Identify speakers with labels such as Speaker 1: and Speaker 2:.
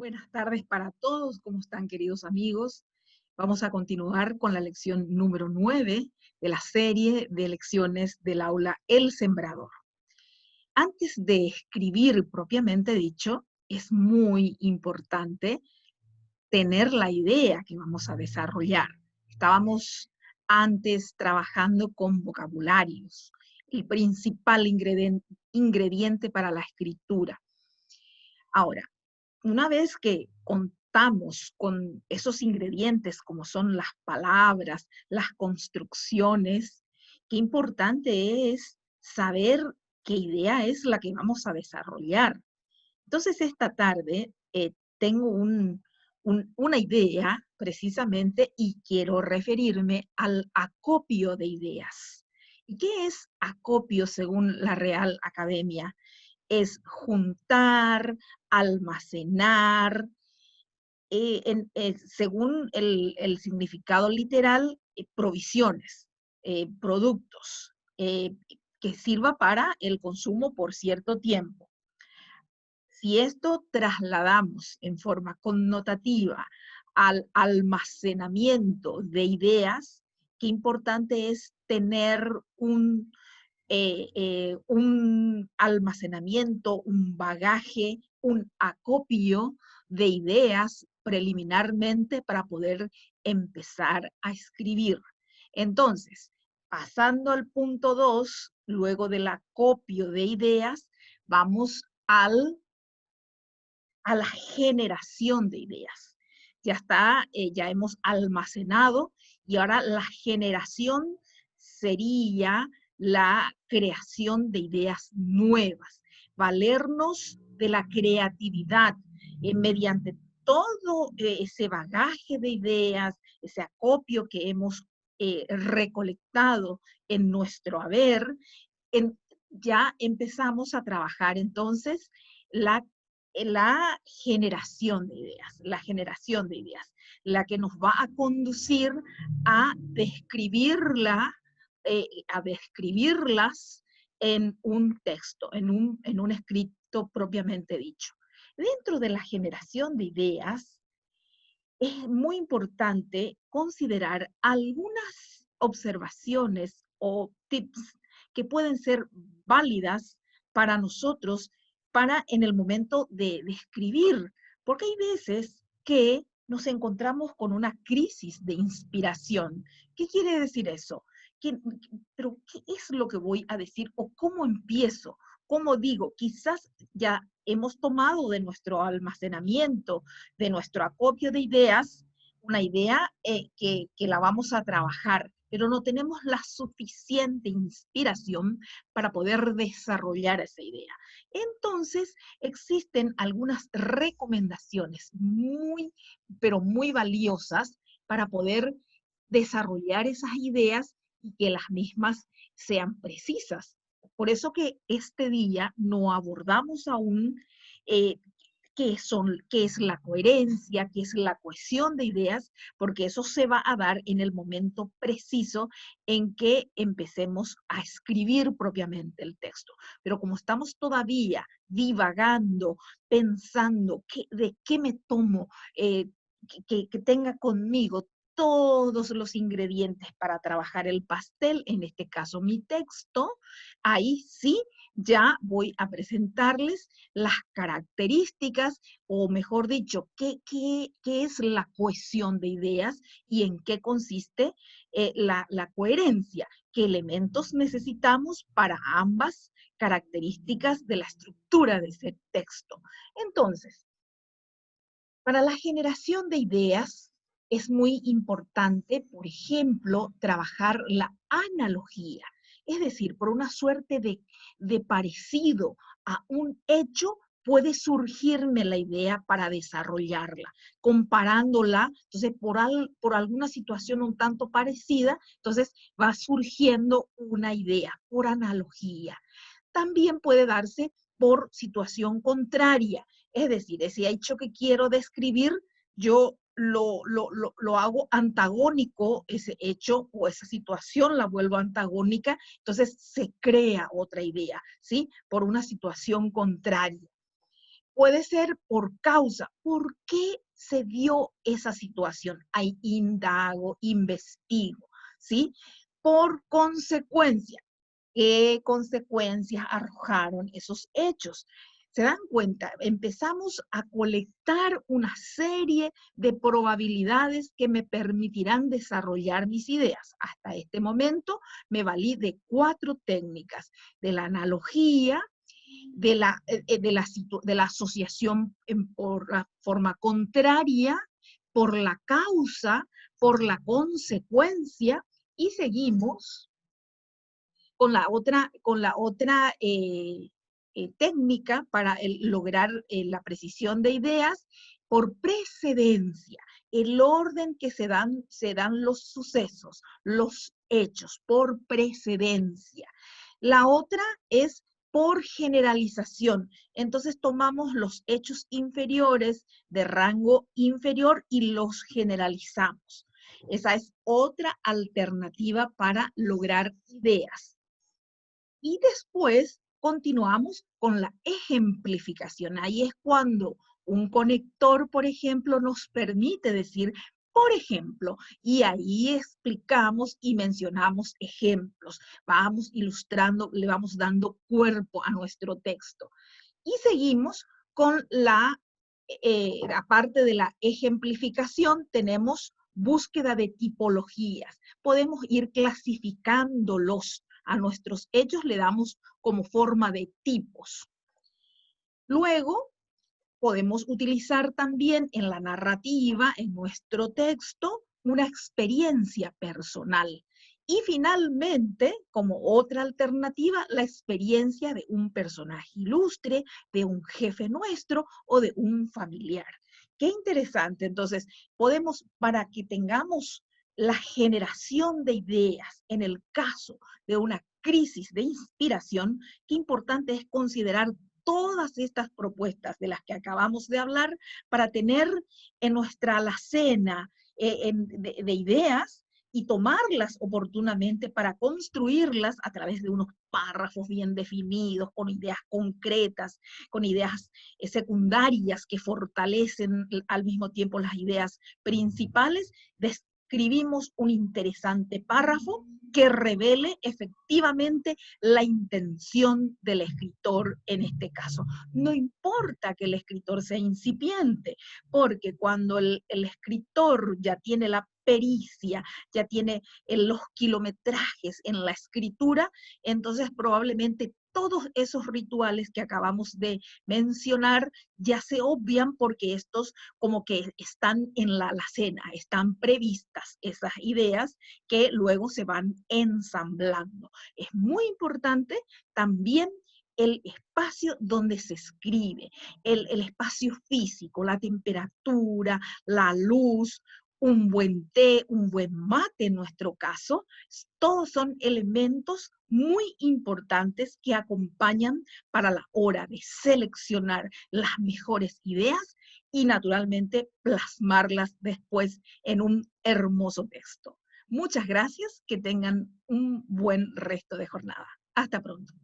Speaker 1: Buenas tardes para todos, ¿cómo están, queridos amigos? Vamos a continuar con la lección número 9 de la serie de lecciones del aula El Sembrador. Antes de escribir propiamente dicho, es muy importante tener la idea que vamos a desarrollar. Estábamos antes trabajando con vocabularios, el principal ingrediente para la escritura. Ahora, una vez que contamos con esos ingredientes como son las palabras, las construcciones, qué importante es saber qué idea es la que vamos a desarrollar. Entonces esta tarde tengo una idea precisamente y quiero referirme al acopio de ideas. ¿Y qué es acopio según la Real Academia? Es juntar, almacenar, según el significado literal, provisiones, productos, que sirva para el consumo por cierto tiempo. Si esto trasladamos en forma connotativa al almacenamiento de ideas, qué importante es tener un almacenamiento, un bagaje, un acopio de ideas preliminarmente para poder empezar a escribir. Entonces, pasando al punto 2, luego del acopio de ideas, vamos a la generación de ideas. Ya está, ya hemos almacenado y ahora la generación sería la creación de ideas nuevas, valernos de la creatividad mediante todo ese bagaje de ideas, ese acopio que hemos recolectado en nuestro haber, ya empezamos a trabajar entonces la generación de ideas, la que nos va a conducir a describirlas en un texto, en un escrito propiamente dicho. Dentro de la generación de ideas, es muy importante considerar algunas observaciones o tips que pueden ser válidas para nosotros para en el momento de escribir, porque hay veces que nos encontramos con una crisis de inspiración. ¿Qué quiere decir eso? Pero ¿qué es lo que voy a decir o cómo empiezo? ¿Cómo digo? Quizás ya hemos tomado de nuestro almacenamiento, de nuestro acopio de ideas, una idea que la vamos a trabajar, pero no tenemos la suficiente inspiración para poder desarrollar esa idea. Entonces, existen algunas recomendaciones muy, pero muy valiosas para poder desarrollar esas ideas y que las mismas sean precisas. Por eso que este día no abordamos aún eh, qué es la coherencia, qué es la cohesión de ideas, porque eso se va a dar en el momento preciso en que empecemos a escribir propiamente el texto. Pero como estamos todavía divagando, pensando de qué me tomo, que tenga conmigo todos los ingredientes para trabajar el pastel, en este caso mi texto, ahí sí ya voy a presentarles las características, o mejor dicho, qué es la cohesión de ideas y en qué consiste la coherencia, qué elementos necesitamos para ambas características de la estructura de ese texto. Entonces, para la generación de ideas es muy importante, por ejemplo, trabajar la analogía, es decir, por una suerte de parecido a un hecho puede surgirme la idea para desarrollarla, comparándola, entonces por alguna situación un tanto parecida, entonces va surgiendo una idea, por analogía. También puede darse por situación contraria, es decir, ese hecho que quiero describir, yo lo hago antagónico, ese hecho o esa situación la vuelvo antagónica, entonces se crea otra idea, ¿sí? Por una situación contraria. Puede ser por causa. ¿Por qué se dio esa situación? Ahí indago, investigo, ¿sí? Por consecuencia. ¿Qué consecuencias arrojaron esos hechos? ¿Se dan cuenta? Empezamos a colectar una serie de probabilidades que me permitirán desarrollar mis ideas. Hasta este momento me valí de 4 técnicas: de la analogía, de la asociación por la forma contraria, por la causa, por la consecuencia, y seguimos con la otra técnica para lograr la precisión de ideas por precedencia, el orden que se dan los sucesos, los hechos, por precedencia. La otra es por generalización. Entonces tomamos los hechos inferiores de rango inferior y los generalizamos. Esa es otra alternativa para lograr ideas. Y después continuamos con la ejemplificación. Ahí es cuando un conector, por ejemplo, nos permite decir, por ejemplo, y ahí explicamos y mencionamos ejemplos. Vamos ilustrando, le vamos dando cuerpo a nuestro texto. Y seguimos con aparte de la ejemplificación, tenemos búsqueda de tipologías. Podemos ir clasificándolos. A nuestros hechos le damos como forma de tipos. Luego, podemos utilizar también en la narrativa, en nuestro texto, una experiencia personal. Y finalmente, como otra alternativa, la experiencia de un personaje ilustre, de un jefe nuestro o de un familiar. Qué interesante. Entonces, podemos, para que tengamos la generación de ideas en el caso de una crisis de inspiración, qué importante es considerar todas estas propuestas de las que acabamos de hablar para tener en nuestra alacena de ideas y tomarlas oportunamente para construirlas a través de unos párrafos bien definidos, con ideas concretas, con ideas secundarias que fortalecen al mismo tiempo las ideas principales. Describimos un interesante párrafo que revele efectivamente la intención del escritor en este caso. No importa que el escritor sea incipiente, porque cuando el escritor ya tiene la pericia, ya tiene los kilometrajes en la escritura, entonces probablemente todos esos rituales que acabamos de mencionar ya se obvian porque estos como que están en la alacena, están previstas esas ideas que luego se van ensamblando. Es muy importante también el espacio donde se escribe, el espacio físico, la temperatura, la luz, un buen té, un buen mate en nuestro caso, todos son elementos muy importantes que acompañan para la hora de seleccionar las mejores ideas y naturalmente plasmarlas después en un hermoso texto. Muchas gracias, que tengan un buen resto de jornada. Hasta pronto.